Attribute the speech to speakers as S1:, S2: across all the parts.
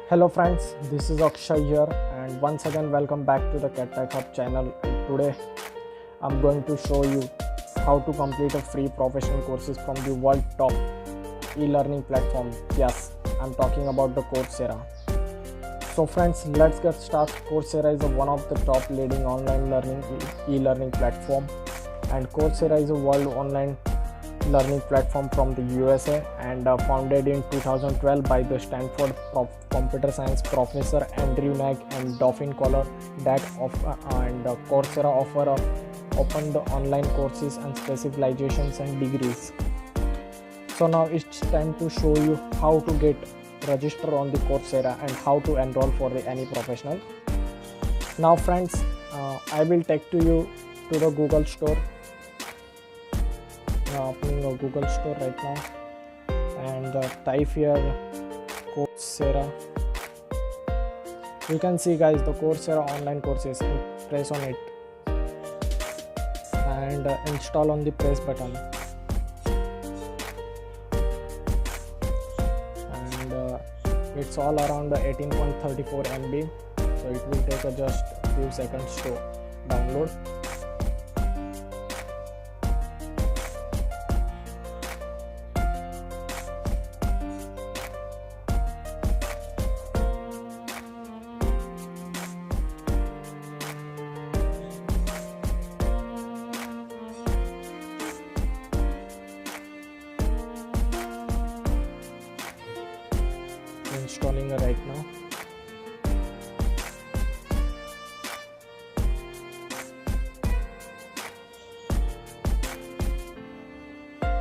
S1: Hello friends, this is AKSHAY here and once again welcome back to the CADTECH-HUB channel, and today I'm going to show you how to complete a free professional courses from the world top e-learning platform. Yes, I'm talking about the Coursera. So friends, let's get started. Coursera is one of the top leading online learning e-learning platform, and Coursera is a world online learning platform from the USA and founded in 2012 by the Stanford computer science professor Andrew Ng and Daphne Koller. Coursera offer open the online courses and specializations and degrees. So now it's time to show you how to get registered on the Coursera and how to enroll for any professional. Now friends, I will take you to the Google Store. Opening a Google Store right now and type here Coursera. You can see guys the Coursera online courses, and press on it and install on the press button, and it's all around 18.34 MB, so it will take just a few seconds to download. Installing right now.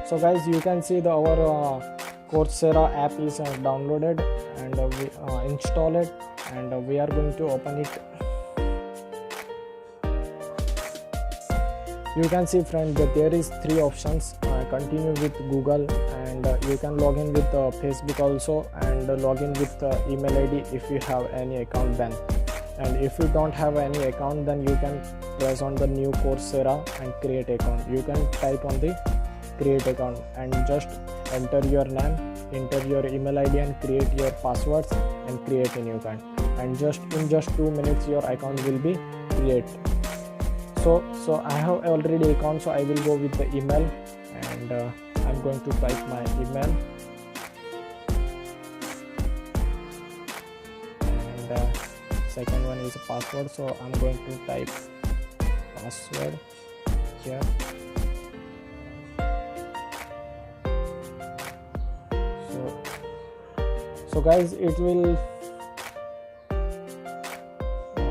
S1: So guys, you can see our Coursera app is downloaded, and we install it, and we are going to open it. You can see friend that there is three options. Continue with Google, and you can log in with Facebook also, and log in with email ID if you have any account then. And if you don't have any account, then you can press on the new Coursera and create account. You can type on the create account and just enter your name, enter your email ID and create your passwords and create a new account, and in just 2 minutes your account will be created. So I have already account, so I will go with the email, and I'm going to type my email, and second one is a password, so I'm going to type password here. So guys, it will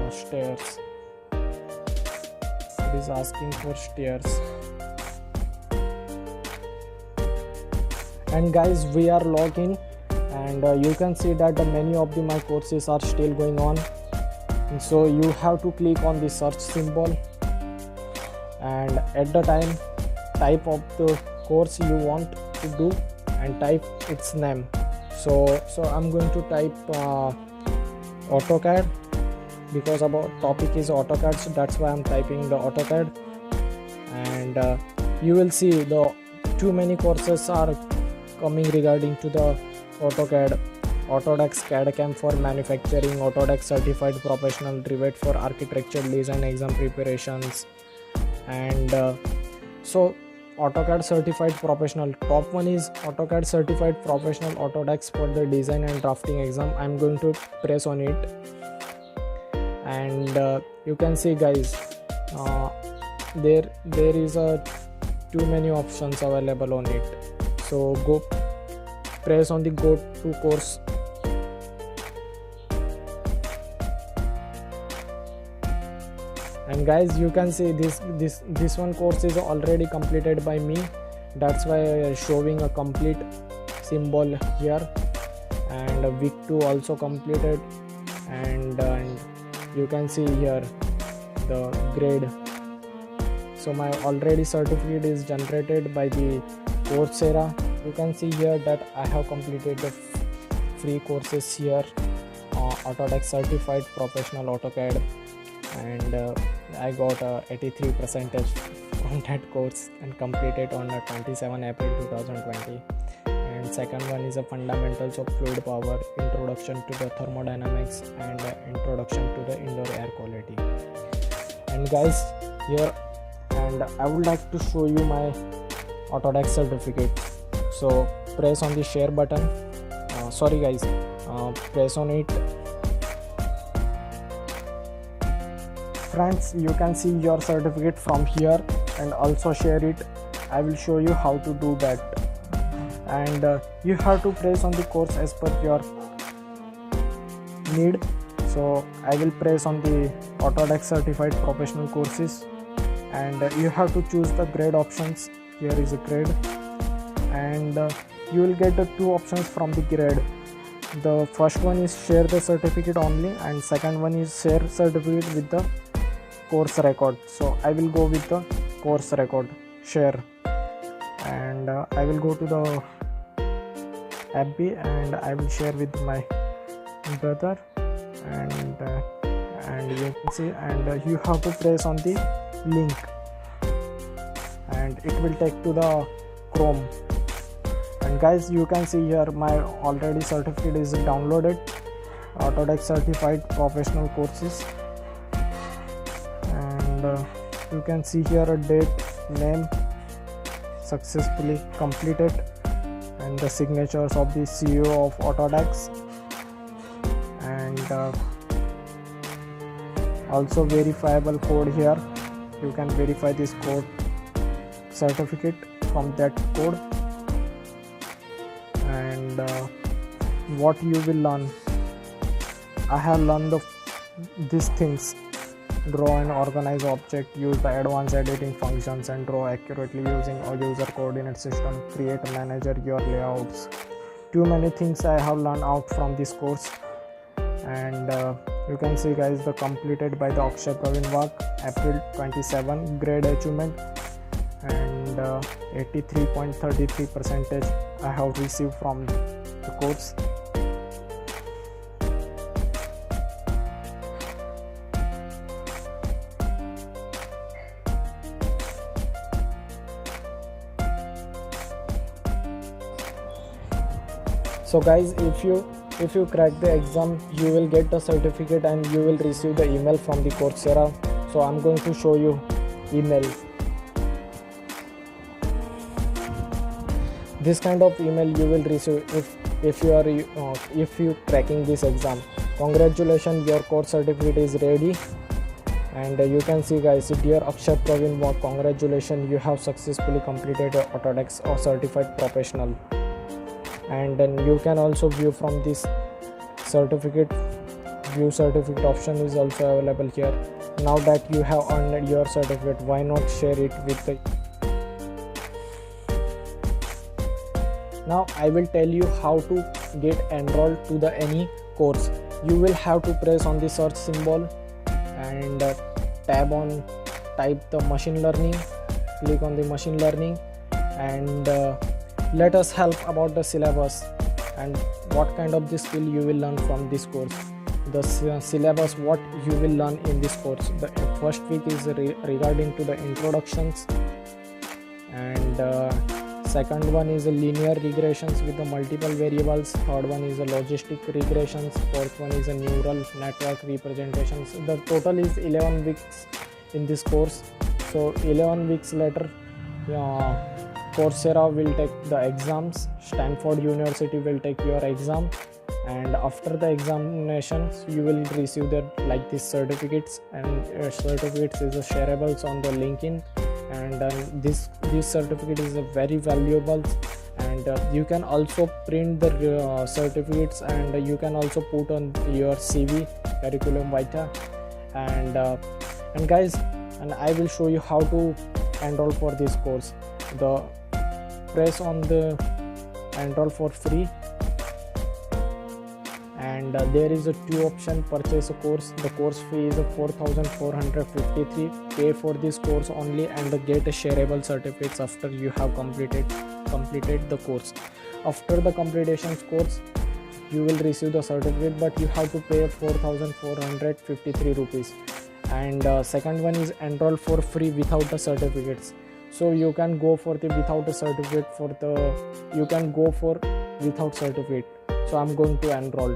S1: stairs. It is asking for stairs, and guys, we are logged in, and you can see that many of my courses are still going on. And so you have to click on the search symbol, and at the time type of the course you want to do and type its name. So I'm going to type AutoCAD, because our topic is AutoCAD, so that's why I'm typing the AutoCAD. And you will see the too many courses are coming regarding to the AutoCAD. Autodesk CAD/CAM for manufacturing, Autodesk certified professional, Revit for architecture design exam preparations, and so AutoCAD certified professional. Top one is AutoCAD certified professional, Autodesk for the design and drafting exam. I'm going to press on it, and you can see guys, there is too many options available on it. So go press on the go to course, and guys, you can see this one course is already completed by me. That's why showing a complete symbol here, and week 2 also completed, and you can see here the grade. So my already certificate is generated by the Coursera. You can see here that I have completed the free courses here, Autodesk certified professional AutoCAD, and I got 83% from that course and completed on 27 April 2020. And second one is a fundamentals of fluid power, introduction to the thermodynamics, and introduction to the indoor air quality. And guys, here, and I would like to show you my AutoDAX certificate. So press on the share button. Sorry guys, press on it. Friends, you can see your certificate from here and also share it. I will show you how to do that. And you have to press on the course as per your need. So I will press on the AutoDAX certified professional courses, and you have to choose the grade options. Here is a grade, and you will get the two options from the grade. The first one is share the certificate only, and second one is share certificate with the course record. So I will go with the course record share, and I will go to the FB and I will share with my brother, and you can see, and you have to press on the link and it will take to the Chrome. And guys, you can see here my already certificate is downloaded, AutoDAX certified professional courses, and you can see here a date, name, successfully completed, and the signatures of the CEO of AutoDAX, and also verifiable code. Here you can verify this code certificate from that code. And what you will learn, I have learned these things: draw and organize object, use the advanced editing functions, and draw accurately using a user coordinate system, create and manage your layouts. Too many things I have learned out from this course. And you can see guys, the completed by the AKSHAY WAGH, April 27, grade achievement, and 83.33% I have received from the course. So guys, if you crack the exam, you will get the certificate and you will receive the email from the Coursera. So I'm going to show you email. This kind of email you will receive if you cracking this exam. Congratulations, your course certificate is ready. And you can see guys, dear AKSHAY, congratulations, you have successfully completed AutoDAX or certified professional. And then you can also view from this certificate. View certificate option is also available here. Now that you have earned your certificate, why not share it with the... Now I will tell you how to get enrolled to the any course. You will have to press on the search symbol and type the machine learning. Click on the machine learning, and let us help about the syllabus and what kind of the skill you will learn from this course. The syllabus, what you will learn in this course. The first week is regarding to the introductions, and second one is a linear regressions with the multiple variables. Third one is a logistic regressions. Fourth one is a neural network representations. The total is 11 weeks in this course. So 11 weeks later, Coursera will take the exams, Stanford University will take your exam, and after the examinations you will receive like these certificates, and certificates is shareables on the LinkedIn, and this certificate is very valuable, and you can also print the certificates, and you can also put on your CV, curriculum vitae, and guys, and I will show you how to enroll for this course. Press on the enroll for free, and there is a two option: purchase a course. The course fee is 4,453. Pay for this course only and get a shareable certificates after you have completed the course. After the completion course, you will receive the certificate, but you have to pay 4,453 rupees. And second one is enroll for free without the certificates. So you can go for the without a certificate you can go for without certificate. So I'm going to enroll.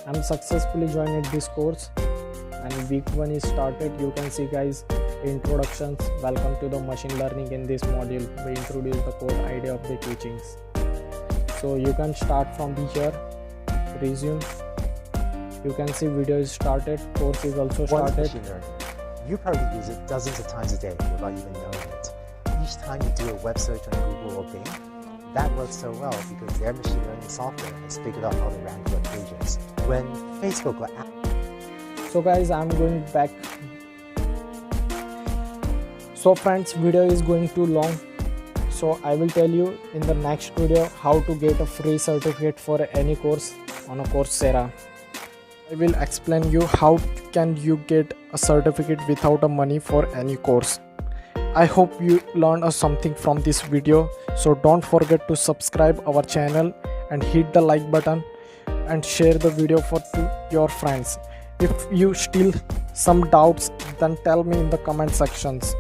S1: I'm successfully joined this course and week 1 is started. You can see guys, introductions, welcome to the machine learning. In this module we introduce the core idea of the teachings. So you can start from here, resume. You can see video is started, course is also started.
S2: Machine learning. You probably use it dozens of times a day without even knowing it. Each time you do a web search on Google or Bing, that works so well because their machine learning software has figured out how to rank web pages. When Facebook or Apple.
S1: So guys, I'm going back. So friends, video is going too long. So I will tell you in the next video how to get a free certificate for any course on a Coursera. I will explain you how can you get a certificate without a money for any course. I hope you learned something from this video. So don't forget to subscribe our channel and hit the like button and share the video to your friends. If you still some doubts, then tell me in the comment sections.